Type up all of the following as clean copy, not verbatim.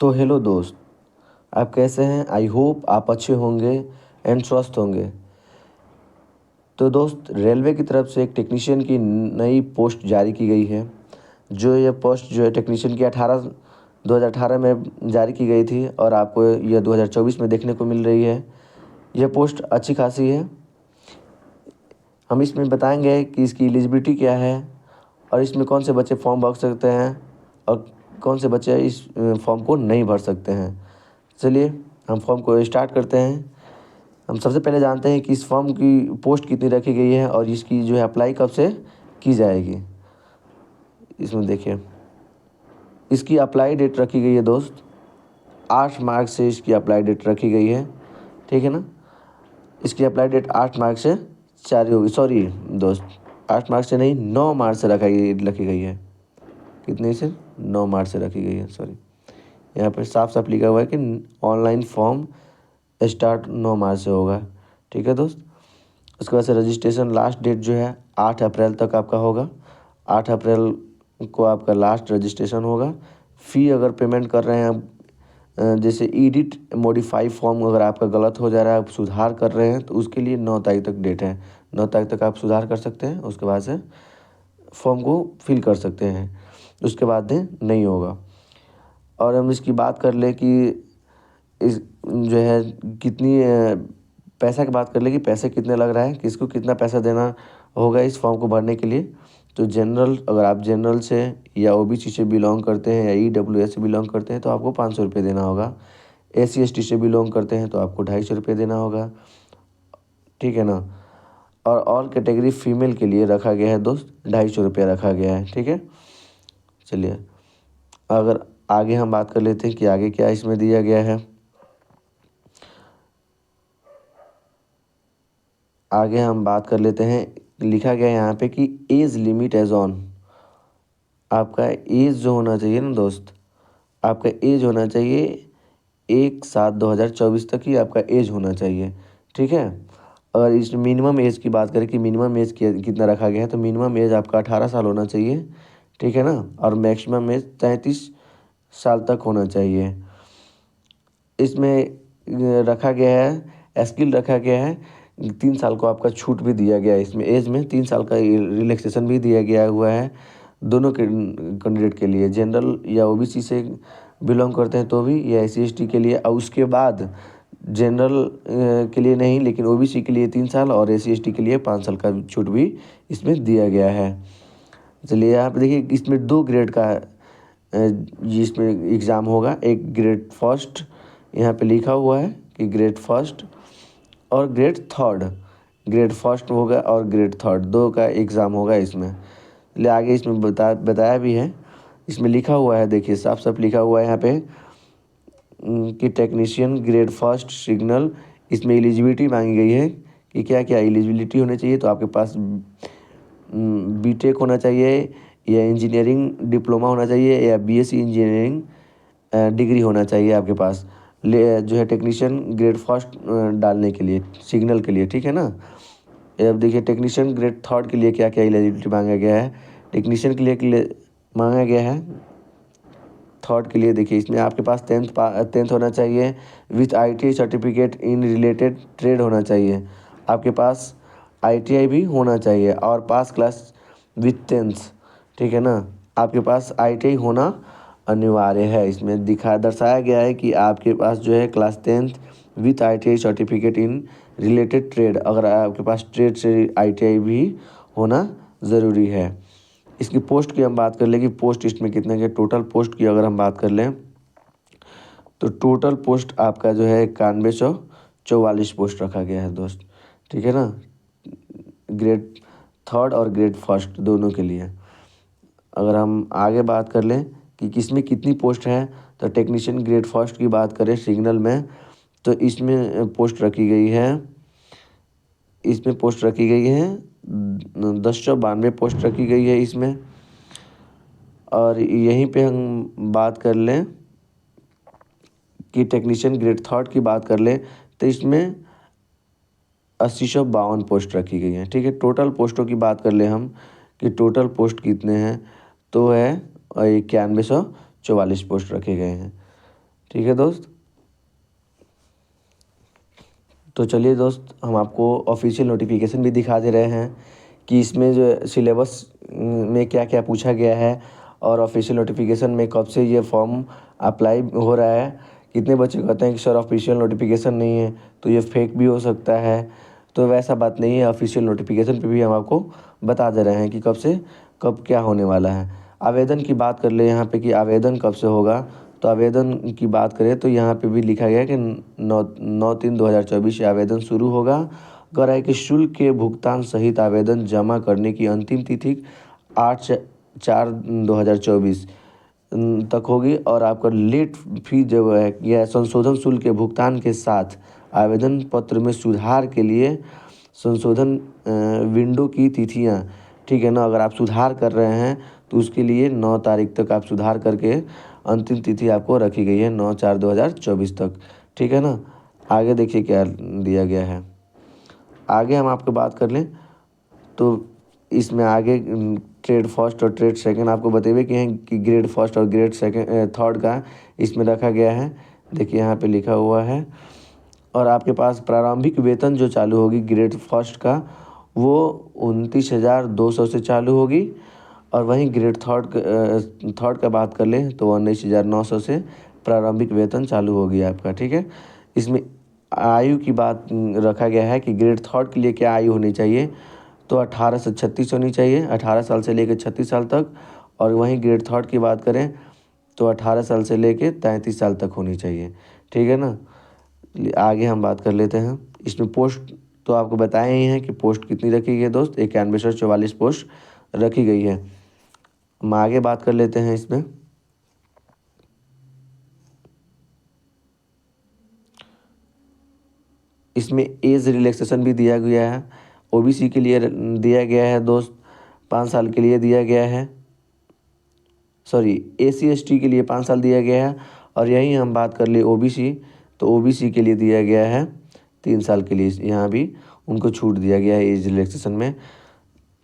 तो हेलो दोस्त, आप कैसे हैं? आई होप आप अच्छे होंगे एंड स्वस्थ होंगे। तो दोस्त, रेलवे की तरफ से एक टेक्नीशियन की नई पोस्ट जारी की गई है। जो ये पोस्ट जो है टेक्नीशियन की 2018 में जारी की गई थी और आपको यह 2024 में देखने को मिल रही है। यह पोस्ट अच्छी खासी है। हम इसमें बताएंगे कि इसकी एलिजिबिलिटी क्या है और इसमें कौन से बच्चे फॉर्म भर सकते हैं और कौन से बच्चे इस फॉर्म को नहीं भर सकते हैं। चलिए हम फॉर्म को स्टार्ट करते हैं। हम सबसे पहले जानते हैं कि इस फॉर्म की पोस्ट कितनी रखी गई है और इसकी जो है अप्लाई कब से की जाएगी। इसमें देखिए, इसकी अप्लाई डेट रखी गई है दोस्त, 8 मार्च से इसकी अप्लाई डेट रखी गई है। ठीक है ना। इसकी अप्लाई डेट 8 मार्च से जारी होगी। सॉरी दोस्त, 8 मार्च से नहीं, 9 मार्च से रखी गई है। कितने से? 9 मार्च से रखी गई है। सॉरी, यहाँ पर साफ साफ लिखा हुआ है कि ऑनलाइन फॉर्म स्टार्ट 9 मार्च से होगा। ठीक है दोस्त। उसके बाद से रजिस्ट्रेशन लास्ट डेट जो है 8 अप्रैल तक आपका होगा। 8 अप्रैल को आपका लास्ट रजिस्ट्रेशन होगा। फ़ी अगर पेमेंट कर रहे हैं आप, जैसे एडिट मॉडिफाई फॉर्म अगर आपका गलत हो जा रहा है, आप सुधार कर रहे हैं, तो उसके लिए 9 तारीख तक डेट है। 9 तारीख तक आप सुधार कर सकते हैं। उसके बाद से फॉर्म को फिल कर सकते हैं। उसके बाद नहीं होगा। और हम इसकी बात कर ले कि इस जो है कितनी पैसा की बात कर ले कि पैसे कितने लग रहा है, किसको कितना पैसा देना होगा इस फॉर्म को भरने के लिए। तो जनरल, अगर आप जनरल से या ओबीसी से बिलोंग करते हैं या ईडब्ल्यूएस से बिलोंग करते हैं तो आपको 500 रुपये देना होगा। SC ST से बिलोंग करते हैं तो आपको 250 रुपये देना होगा। ठीक है ना। और ऑल कैटेगरी फीमेल के लिए रखा गया है दोस्त, 250 रुपया रखा गया है। ठीक है। चलिए, अगर आगे हम बात कर लेते हैं कि आगे क्या इसमें दिया गया है। आगे हम बात कर लेते हैं। लिखा गया है यहाँ पे कि एज लिमिट एज ऑन। आपका एज जो होना चाहिए ना दोस्त, आपका एज होना चाहिए 1/7/2024 तक ही आपका एज होना चाहिए। ठीक है। अगर इस मिनिमम एज की बात करें कि मिनिमम एज कितना रखा गया है, तो मिनिमम एज आपका 18 साल होना चाहिए। ठीक है ना। और मैक्सिमम एज 33 साल तक होना चाहिए। इसमें रखा गया है, स्किल रखा गया है। 3 साल को आपका छूट भी दिया गया है। इसमें एज में 3 साल का रिलैक्सेशन भी दिया गया हुआ है दोनों के कैंडिडेट के लिए। जनरल या ओबीसी से बिलोंग करते हैं तो भी, या SC ST के लिए। और उसके बाद जनरल के लिए नहीं, लेकिन ओबीसी के लिए 3 साल और SC ST के लिए 5 साल का छूट भी इसमें दिया गया है। चलिए, यहाँ पे देखिए, इसमें 2 ग्रेड का जिसमें एग्ज़ाम होगा। एक ग्रेड फर्स्ट, यहाँ पे लिखा हुआ है कि ग्रेड फर्स्ट और ग्रेड थर्ड। ग्रेड फर्स्ट होगा और ग्रेड थर्ड, 2 का एग्ज़ाम होगा इसमें। ले आगे इसमें बताया भी है। इसमें लिखा हुआ है, देखिए साफ साफ लिखा हुआ है यहाँ पे कि टेक्नीशियन ग्रेड फर्स्ट सिग्नल। इसमें एलिजिबिलिटी मांगी गई है कि क्या क्या एलिजिबिलिटी होनी चाहिए। तो आपके पास बीटेक होना चाहिए, या इंजीनियरिंग डिप्लोमा होना चाहिए, या BSc इंजीनियरिंग डिग्री होना चाहिए आपके पास, जो है टेक्नीशियन ग्रेड फर्स्ट डालने के लिए, सिग्नल के लिए। ठीक है ना। अब देखिए, टेक्नीशियन ग्रेड थर्ड के लिए क्या क्या एलिजिबिलिटी मांगा गया है। टेक्नीशियन के लिए मांगा गया है थर्ड के लिए। देखिए, इसमें आपके पास 10th होना चाहिए with ITI certificate in related trade होना चाहिए। आपके पास ITI भी होना चाहिए और पास क्लास विथ 10th। ठीक है ना। आपके पास ITI होना अनिवार्य है। इसमें दर्शाया गया है कि आपके पास जो है class 10th with ITI certificate in related trade, अगर आपके पास ट्रेड से ITI भी होना ज़रूरी है। इसकी पोस्ट की हम बात कर लें कि पोस्ट इसमें कितने के, टोटल पोस्ट की अगर हम बात कर लें तो टोटल पोस्ट आपका जो है 9144 पोस्ट रखा गया है दोस्त। ठीक है ना। ग्रेड थर्ड और ग्रेड फर्स्ट दोनों के लिए। अगर हम आगे बात कर लें कि किसमें कितनी पोस्ट है, तो टेक्नीशियन ग्रेड फर्स्ट की बात करें सिग्नल में, तो इसमें पोस्ट रखी गई है, 1092 पोस्ट रखी गई है इसमें। और यहीं पे हम बात कर लें कि टेक्नीशियन ग्रेड थर्ड की बात कर लें, तो इसमें 8052 पोस्ट रखी गई हैं। ठीक है। टोटल पोस्टों की बात कर लें हम कि टोटल पोस्ट कितने हैं, तो है 9144 पोस्ट रखे गए हैं। ठीक है दोस्त। तो चलिए दोस्त, हम आपको ऑफिशियल नोटिफिकेशन भी दिखा दे रहे हैं कि इसमें जो सिलेबस में क्या क्या पूछा गया है और ऑफिशियल नोटिफिकेशन में कब से ये फॉर्म अप्लाई हो रहा है। कितने बच्चे कहते हैं कि सर ऑफिशियल नोटिफिकेशन नहीं है, तो ये फेक भी हो सकता है। तो वैसा बात नहीं है, ऑफिशियल नोटिफिकेशन पे भी हम आपको बता दे रहे हैं कि कब से कब क्या होने वाला है। आवेदन की बात कर ले यहाँ पे कि आवेदन कब से होगा। तो आवेदन की बात करें तो यहाँ पे भी लिखा गया है कि 9/3/2024 से आवेदन शुरू होगा। कह रहा है कि शुल्क के भुगतान सहित आवेदन जमा करने की अंतिम तिथि 8/4/2024 तक होगी। और आपका लेट फी जो है या संशोधन शुल्क के भुगतान के साथ आवेदन पत्र में सुधार के लिए संशोधन विंडो की तिथियां, ठीक है ना, अगर आप सुधार कर रहे हैं तो उसके लिए 9 तारीख तक आप सुधार करके अंतिम तिथि आपको रखी गई है 9/4/2024 तक। ठीक है ना। आगे देखिए क्या दिया गया है। आगे हम आपको बात कर लें तो इसमें आगे ट्रेड फर्स्ट और ट्रेड सेकंड आपको बतेवे कि हैं कि ग्रेड फर्स्ट और ग्रेड सेकंड थर्ड का इसमें रखा गया है। देखिए यहाँ पे लिखा हुआ है। और आपके पास प्रारंभिक वेतन जो चालू होगी ग्रेड फर्स्ट का वो 29,200 से चालू होगी। और वहीं ग्रेड थर्ड का बात कर लें तो 19,900 से प्रारंभिक वेतन चालू होगी आपका। ठीक है। इसमें आयु की बात रखा गया है कि ग्रेड थर्ड के लिए क्या आयु होनी चाहिए, तो 18 से 36 होनी चाहिए, 18 साल से लेकर 36 साल तक। और वहीं ग्रेड थर्ड की बात करें तो 18 साल से लेकर 33 साल तक होनी चाहिए। ठीक है ना। आगे हम बात कर लेते हैं। इसमें पोस्ट तो आपको बताए ही हैं कि पोस्ट कितनी रखी गई है दोस्त, 9144 पोस्ट रखी गई है। हम आगे बात कर लेते हैं इसमें। इसमें एज रिलैक्सेशन भी दिया गया है। ओबीसी के लिए दिया गया है दोस्त 5 साल के लिए दिया गया है। सॉरी, एसी एसटी के लिए 5 साल दिया गया है। और यहीं हम बात कर ले ओबीसी, तो ओबीसी के लिए दिया गया है 3 साल के लिए, यहाँ भी उनको छूट दिया गया है एज रिलैक्सेशन में।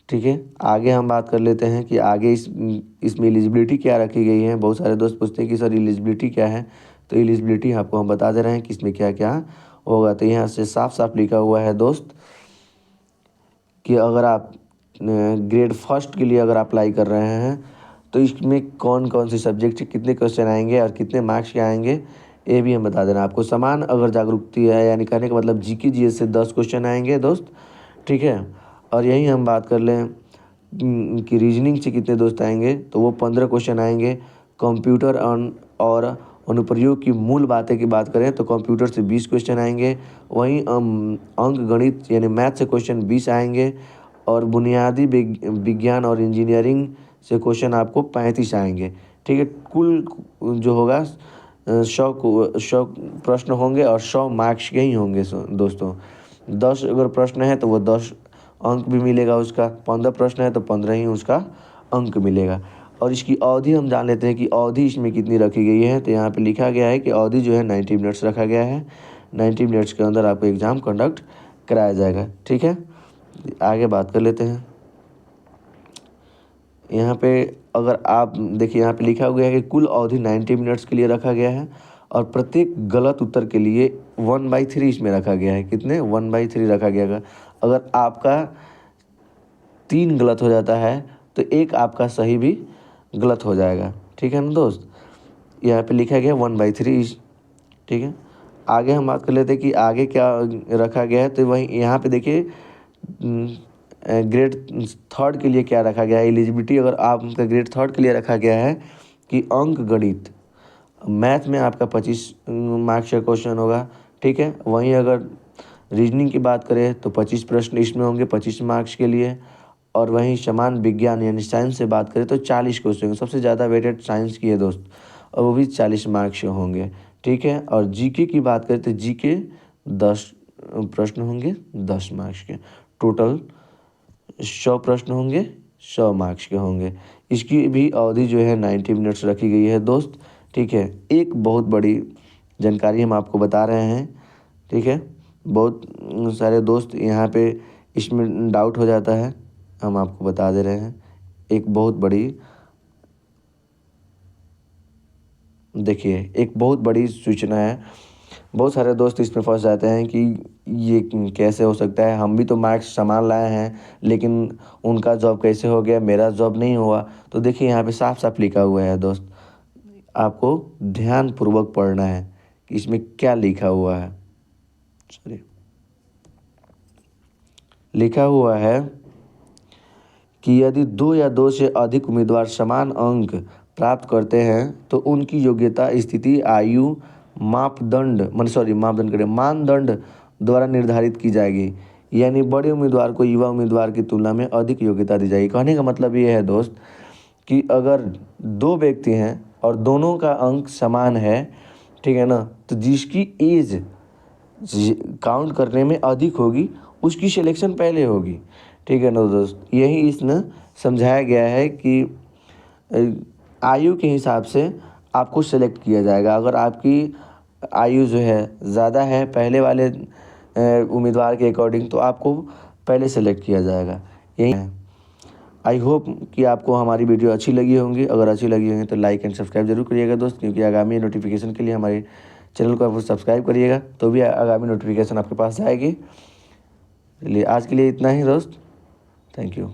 ठीक है। आगे हम बात कर लेते हैं कि आगे इसमें एलिजिबिलिटी क्या रखी गई है। बहुत सारे दोस्त पूछते हैं कि सर एलिजिबिलिटी क्या है, तो एलिजिबिलिटी आपको हम बता दे रहे हैं कि इसमें क्या क्या होगा। तो यहाँ से साफ साफ लिखा हुआ है दोस्त कि अगर आप ग्रेड फर्स्ट के लिए अगर अप्लाई कर रहे हैं तो इसमें कौन कौन से सब्जेक्ट कितने क्वेश्चन आएंगे और कितने मार्क्स के आएंगे, ये भी हम बता देना आपको। समान अगर जागरूकता है, यानी कहने का मतलब जीके जीएस से 10 क्वेश्चन आएंगे दोस्त। ठीक है। और यही हम बात कर लें कि रीजनिंग से कितने दोस्त आएंगे, तो वो 15 क्वेश्चन आएंगे। कंप्यूटर और अनुप्रयोग की मूल बातें की बात करें तो कंप्यूटर से 20 क्वेश्चन आएंगे। वहीं अंक गणित यानी मैथ से क्वेश्चन 20 आएंगे। और बुनियादी विज्ञान और इंजीनियरिंग से क्वेश्चन आपको 35 आएंगे। ठीक है। कुल जो होगा 100 प्रश्न होंगे और 100 मार्क्स के ही होंगे दोस्तों। 10 अगर प्रश्न है तो वो 10 अंक भी मिलेगा उसका, 15 प्रश्न है तो 15 ही उसका अंक मिलेगा। और इसकी अवधि हम जान लेते हैं कि अवधि इसमें कितनी रखी गई है। तो यहाँ पे लिखा गया है कि अवधि जो है 90 मिनट्स रखा गया है। 90 मिनट्स के अंदर आपको एग्ज़ाम कंडक्ट कराया जाएगा। ठीक है। आगे बात कर लेते हैं। यहाँ पे अगर आप देखिए यहाँ पे लिखा हुआ है कि कुल अवधि 90 मिनट्स के लिए रखा गया है। और प्रत्येक गलत उत्तर के लिए 1/3 इसमें रखा गया है। कितने 1/3 रखा गया है। अगर आपका 3 गलत हो जाता है तो एक आपका सही भी गलत हो जाएगा। ठीक है ना दोस्त। यहाँ पे लिखा गया 1/3। ठीक है। आगे हम बात कर लेते हैं कि आगे क्या रखा गया है। तो वहीं यहाँ पे देखिए ग्रेड थर्ड के लिए क्या रखा गया है। एलिजिबिलिटी अगर आपका ग्रेड थर्ड के लिए रखा गया है कि अंक गणित मैथ में आपका 25 मार्क्स का क्वेश्चन होगा। ठीक है। वहीं अगर रीजनिंग की बात करें तो 25 प्रश्न इसमें होंगे 25 मार्क्स के लिए। और वहीं समान विज्ञान यानी साइंस से बात करें तो 40 क्वेश्चन होंगे। सबसे ज़्यादा वेटेड साइंस की है दोस्त, और वो भी 40 मार्क्स होंगे। ठीक है। और जीके की बात करें तो जीके 10 प्रश्न होंगे 10 मार्क्स के। टोटल 100 प्रश्न होंगे 100 मार्क्स के होंगे। इसकी भी अवधि जो है 90 मिनट्स रखी गई है दोस्त। ठीक है। एक बहुत बड़ी जानकारी हम आपको बता रहे हैं। ठीक है। बहुत सारे दोस्त यहाँ पे इसमें डाउट हो जाता है, हम आपको बता दे रहे हैं। एक बहुत बड़ी देखिए एक बहुत बड़ी सूचना है। बहुत सारे दोस्त इसमें फंस जाते हैं कि ये कैसे हो सकता है, हम भी तो मार्क्स सामान लाए हैं, लेकिन उनका जॉब कैसे हो गया, मेरा जॉब नहीं हुआ। तो देखिए यहाँ पे साफ साफ लिखा हुआ है दोस्त, आपको ध्यान पूर्वक पढ़ना है कि इसमें क्या लिखा हुआ है। सॉरी, लिखा हुआ है कि यदि दो या दो से अधिक उम्मीदवार समान अंक प्राप्त करते हैं तो उनकी योग्यता स्थिति आयु मानदंड द्वारा निर्धारित की जाएगी। यानी बड़े उम्मीदवार को युवा उम्मीदवार की तुलना में अधिक योग्यता दी जाएगी। कहने का मतलब ये है दोस्त कि अगर दो व्यक्ति हैं और दोनों का अंक समान है, ठीक है ना, तो जिसकी एज काउंट करने में अधिक होगी उसकी सिलेक्शन पहले होगी। ठीक है ना दोस्त, यही इसने समझाया गया है कि आयु के हिसाब से आपको सेलेक्ट किया जाएगा। अगर आपकी आयु जो है ज़्यादा है पहले वाले उम्मीदवार के अकॉर्डिंग, तो आपको पहले सेलेक्ट किया जाएगा। यही है। आई होप कि आपको हमारी वीडियो अच्छी लगी होंगी। अगर अच्छी लगी होंगी तो लाइक एंड सब्सक्राइब जरूर करिएगा दोस्त, क्योंकि आगामी नोटिफिकेशन के लिए हमारे चैनल को आप सब्सक्राइब करिएगा, तो भी आगामी नोटिफिकेशन आपके पास जाएगी। चलिए आज के लिए इतना ही दोस्त, थैंक यू।